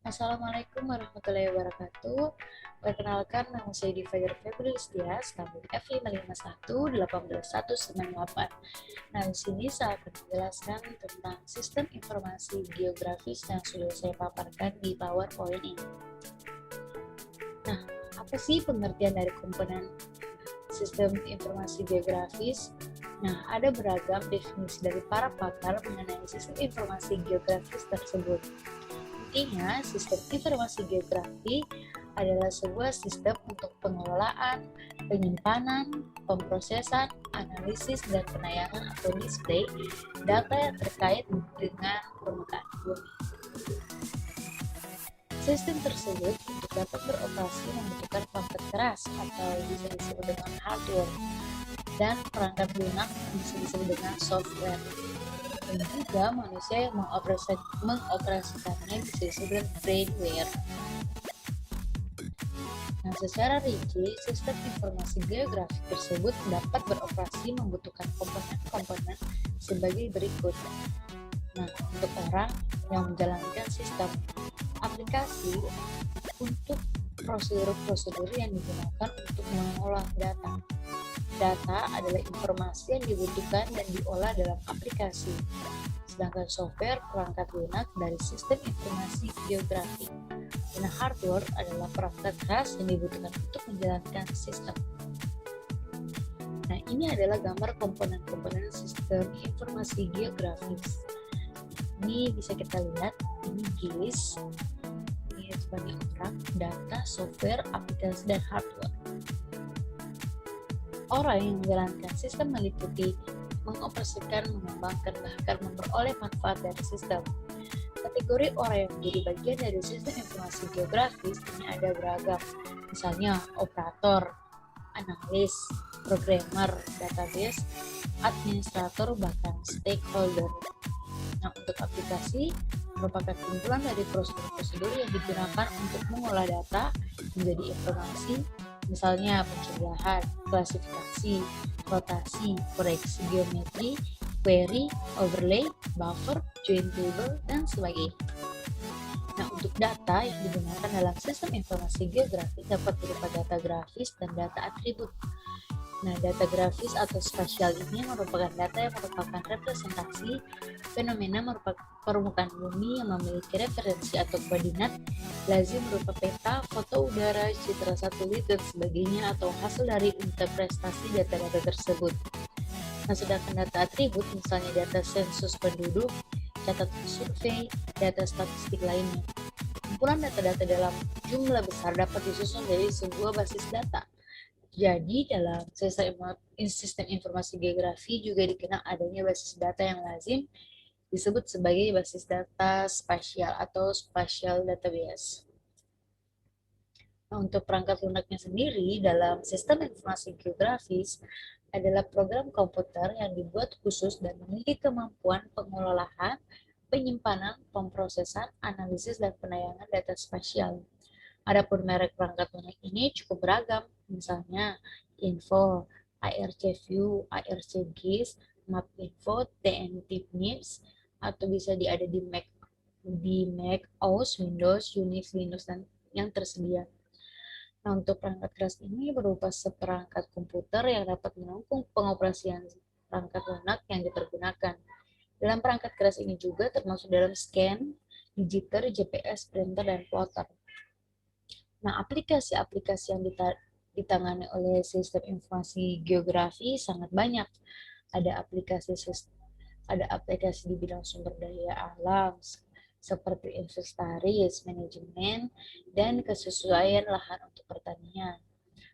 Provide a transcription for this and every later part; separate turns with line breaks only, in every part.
Assalamualaikum warahmatullahi wabarakatuh. Perkenalkan, nama saya Diva Febri Listias, kami F551-18198. Nah, di sini saya akan menjelaskan tentang sistem informasi geografis yang sudah saya paparkan di PowerPoint ini. Nah, apa sih pengertian dari komponen sistem informasi geografis? Nah, ada beragam definisi dari para pakar mengenai sistem informasi geografis tersebut. Intinya, sistem informasi geografi adalah sebuah sistem untuk pengelolaan, penyimpanan, pemrosesan, analisis, dan penayangan atau display data yang terkait dengan permukaan bumi. Sistem tersebut untuk dapat beroperasi membutuhkan perangkat keras atau bisa disebut dengan hardware, dan perangkat lunak bisa disebut dengan software. Dan juga manusia yang mengoperasikannya bisa disebut brainware. Nah, secara rinci, sistem informasi geografi tersebut dapat beroperasi membutuhkan komponen-komponen sebagai berikut. Nah, untuk orang yang menjalankan sistem aplikasi untuk prosedur-prosedur yang digunakan untuk mengolah data. Data adalah informasi yang dibutuhkan dan diolah dalam aplikasi. Sedangkan software perangkat lunak dari sistem informasi geografi. Dan hardware adalah perangkat keras yang dibutuhkan untuk menjalankan sistem. Nah, ini adalah gambar komponen-komponen sistem informasi geografis. Ini bisa kita lihat, ini GIS, ini sebagai orang, data, software, aplikasi, dan hardware. Orang yang menjalankan sistem meliputi mengoperasikan, mengembangkan, bahkan memperoleh manfaat dari sistem. Kategori orang yang menjadi bagian dari sistem informasi geografis ini ada beragam, misalnya operator, analis, programmer, database, administrator, bahkan stakeholder. Nah, untuk aplikasi merupakan kumpulan dari prosedur-prosedur yang digunakan untuk mengolah data menjadi informasi, misalnya pencegahan, klasifikasi, rotasi, koreksi geometri, query, overlay, buffer, join table, dan sebagainya. Nah, untuk data yang digunakan dalam sistem informasi geografi dapat berupa data grafis dan data atribut. Nah, data grafis atau spasial ini merupakan data yang merupakan representasi fenomena permukaan bumi yang memiliki referensi atau koordinat lazim berupa peta, foto udara, citra satelit, dan sebagainya, atau hasil dari interpretasi data-data tersebut. Nah, sedangkan data atribut, misalnya data sensus penduduk, catatan survei, data statistik lainnya. Kumpulan data-data dalam jumlah besar dapat disusun dari sebuah basis data. Jadi, dalam sistem informasi geografi juga dikenal adanya basis data yang lazim disebut sebagai basis data spasial atau spatial database. Nah, untuk perangkat lunaknya sendiri dalam sistem informasi geografis adalah program komputer yang dibuat khusus dan memiliki kemampuan pengelolaan, penyimpanan, pemrosesan, analisis, dan penayangan data spasial. Adapun merek perangkat lunak ini cukup beragam, misalnya Info, ARC-View, ARC-GIS, MapInfo, TNT NIPS, atau bisa ada di Mac OS, Windows, Unix, Linux, dan yang tersedia. Nah, untuk perangkat keras ini berupa seperangkat komputer yang dapat menampung pengoperasian perangkat lunak yang dipergunakan. Dalam perangkat keras ini juga termasuk dalam scan, digiter, GPS, printer, dan plotter. Nah, aplikasi-aplikasi yang ditangani oleh sistem informasi geografi sangat banyak. Ada aplikasi di bidang sumber daya alam seperti inventaris, manajemen, dan kesesuaian lahan untuk pertanian.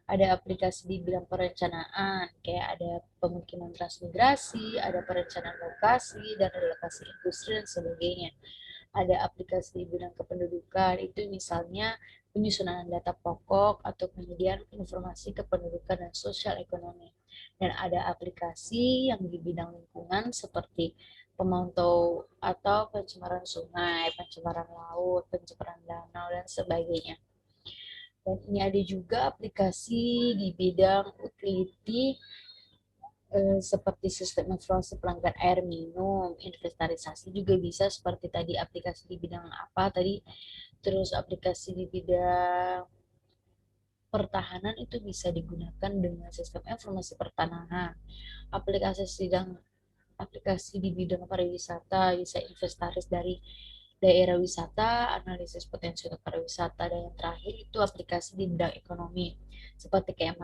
Ada aplikasi di bidang perencanaan, kayak ada pemukiman transmigrasi, ada perencanaan lokasi, dan relokasi industri, dan sebagainya. Ada aplikasi di bidang kependudukan, itu misalnya penyusunan data pokok atau penyediaan informasi kependudukan dan sosial ekonomi. Dan ada aplikasi yang di bidang lingkungan seperti pemantau atau pencemaran sungai, pencemaran laut, pencemaran danau, dan sebagainya. Dan ini ada juga aplikasi di bidang utility seperti sistem informasi pelanggan air minum, inventarisasi juga bisa seperti tadi aplikasi di bidang apa tadi Terus aplikasi di bidang pertahanan itu bisa digunakan dengan sistem informasi pertanahan. Aplikasi di bidang pariwisata bisa inventaris dari daerah wisata, analisis potensi untuk pariwisata, dan yang terakhir itu aplikasi di bidang ekonomi seperti kayak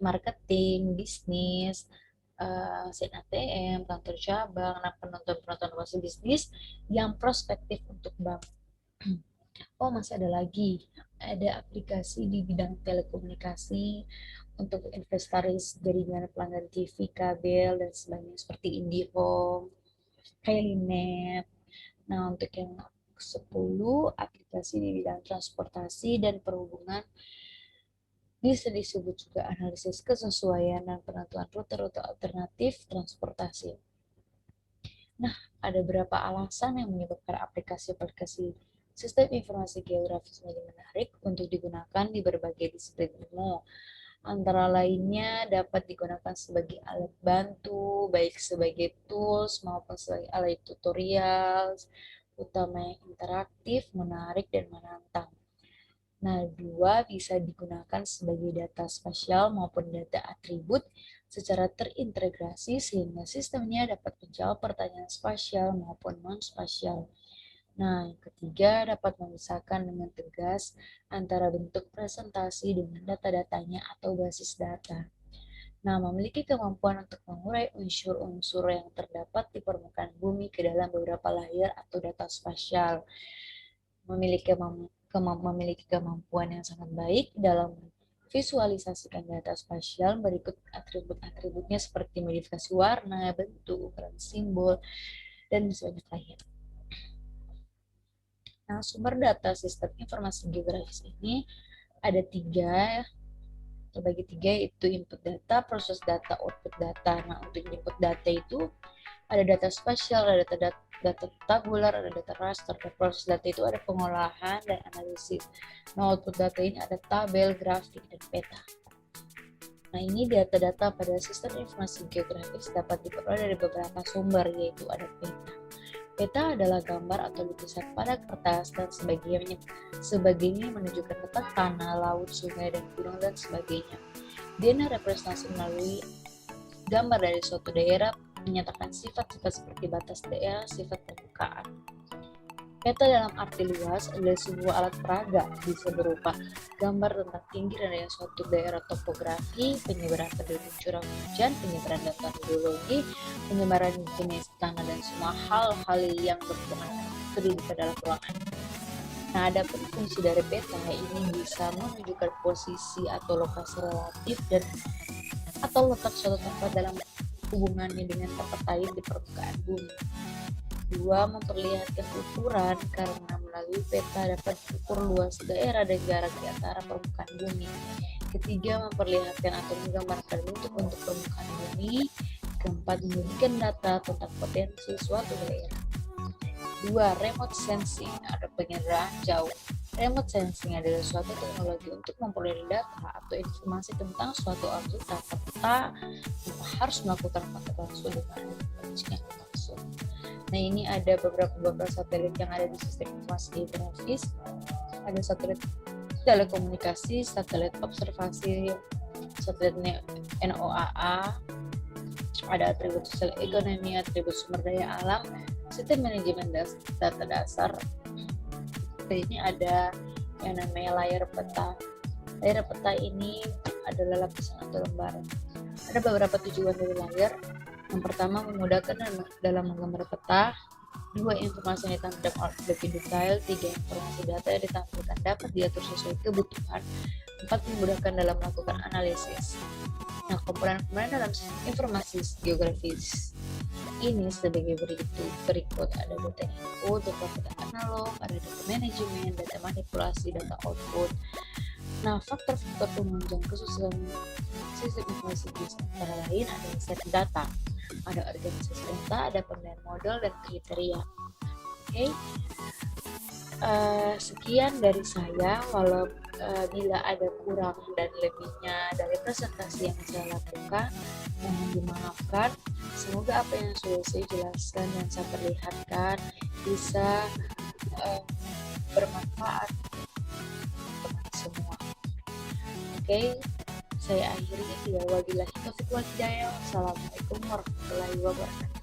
marketing, bisnis, SIN ATM, kantor cabang, nah penonton-penonton luas bisnis yang prospektif untuk bank. Oh, masih ada lagi. Ada aplikasi di bidang telekomunikasi untuk inventaris jaringan pelanggan TV, kabel, dan sebagainya seperti IndiHome, Telenet. Nah, untuk yang 10 aplikasi di bidang transportasi dan perhubungan bisa disebut juga analisis kesesuaian dan penentuan rute-rute alternatif transportasi. Nah, ada beberapa alasan yang menyebabkan aplikasi-aplikasi sistem informasi geografis menjadi menarik untuk digunakan di berbagai disiplin ilmu. Antara lainnya dapat digunakan sebagai alat bantu, baik sebagai tools maupun sebagai alat tutorial, utama yang interaktif, menarik, dan menantang. Nah, dua bisa digunakan sebagai data spasial maupun data atribut secara terintegrasi sehingga sistemnya dapat menjawab pertanyaan spasial maupun non-spasial. Nah, yang ketiga dapat memisahkan dengan tegas antara bentuk presentasi dengan data-datanya atau basis data. Nah, memiliki kemampuan untuk mengurai unsur-unsur yang terdapat di permukaan bumi ke dalam beberapa layer atau data spasial. Memiliki kemampuan yang sangat baik dalam visualisasikan data spasial berikut atribut-atributnya seperti modifikasi warna, bentuk, ukuran simbol, dan banyak lainnya. Nah, sumber data sistem informasi geografis ini ada tiga, terbagi tiga, yaitu input data, proses data, output data. Nah, untuk input data itu ada data spasial, ada data tabular, ada data raster, dan proses data itu ada pengolahan dan analisis. Nah, output data ini ada tabel, grafik, dan peta. Nah, ini data-data pada sistem informasi geografis dapat diperoleh dari beberapa sumber, yaitu ada peta. Peta adalah gambar atau lukisan pada kertas dan sebagainya menunjukkan letak tanah, laut, sungai, dan gunung, dan sebagainya. Dia representasi melalui gambar dari suatu daerah menyatakan sifat-sifat seperti batas daerah, sifat permukaan. Peta dalam arti luas adalah sebuah alat peraga, bisa berupa gambar tentang tinggi rendah suatu daerah, topografi, penyebaran penduduk, curah hujan, penyebaran data hidrologi, penyebaran jenis tanah, dan semua hal-hal yang berhubungan dengan pendidikan dalam ruangan. Nah, adapun fungsi dari peta ini bisa menunjukkan posisi atau lokasi relatif dan atau letak suatu tempat dalam hubungannya dengan tempat lain di permukaan bumi. Dua, memperlihatkan ukuran karena melalui peta dapat diukur luas daerah dan jarak di antara permukaan bumi. Ketiga, memperlihatkan atau menggambarkan bentuk permukaan bumi. Keempat, memberikan data tentang potensi suatu daerah. Dua, remote sensing atau penginderaan jauh. Remote sensing adalah suatu teknologi untuk memperoleh data atau informasi tentang suatu objek tanpa harus melakukan kontak langsung dengan objek yang dimaksud. Nah, ini ada beberapa satelit yang ada di sistem informasi geografis. Ada satelit telekomunikasi, satelit observasi, satelit NOAA, ada atribut sosial ekonomi, atribut sumber daya alam, sistem manajemen data dasar. Ini ada yang namanya layar peta. Layar peta ini adalah lapisan atau lembaran. Ada beberapa tujuan dari layar. Yang pertama, memudahkan dalam menggambar peta. Dua, informasi yang ditampilkan lebih detail. Tiga, informasi data yang ditampilkan dapat diatur sesuai kebutuhan. Empat, memudahkan dalam melakukan analisis. Nah, komponen-komponen dalam informasi geografis ini sebagai berikut. Ada data input, data analog, ada data manajemen, data manipulasi, data output. Nah, faktor-faktor penunjang kesusahan sistem informasi antara lain ada set data, ada organisasi data, ada pemilihan model, dan kriteria. Oke. Sekian dari saya. Bila ada kurang dan lebihnya dari presentasi yang saya lakukan, mohon dimaafkan. Semoga apa yang sudah saya jelaskan dan saya perlihatkan bisa eh, bermanfaat untuk kita semua. Oke, saya akhiri. Wabillahi taufiq wal hidayah. Wassalamualaikum warahmatullahi wabarakatuh.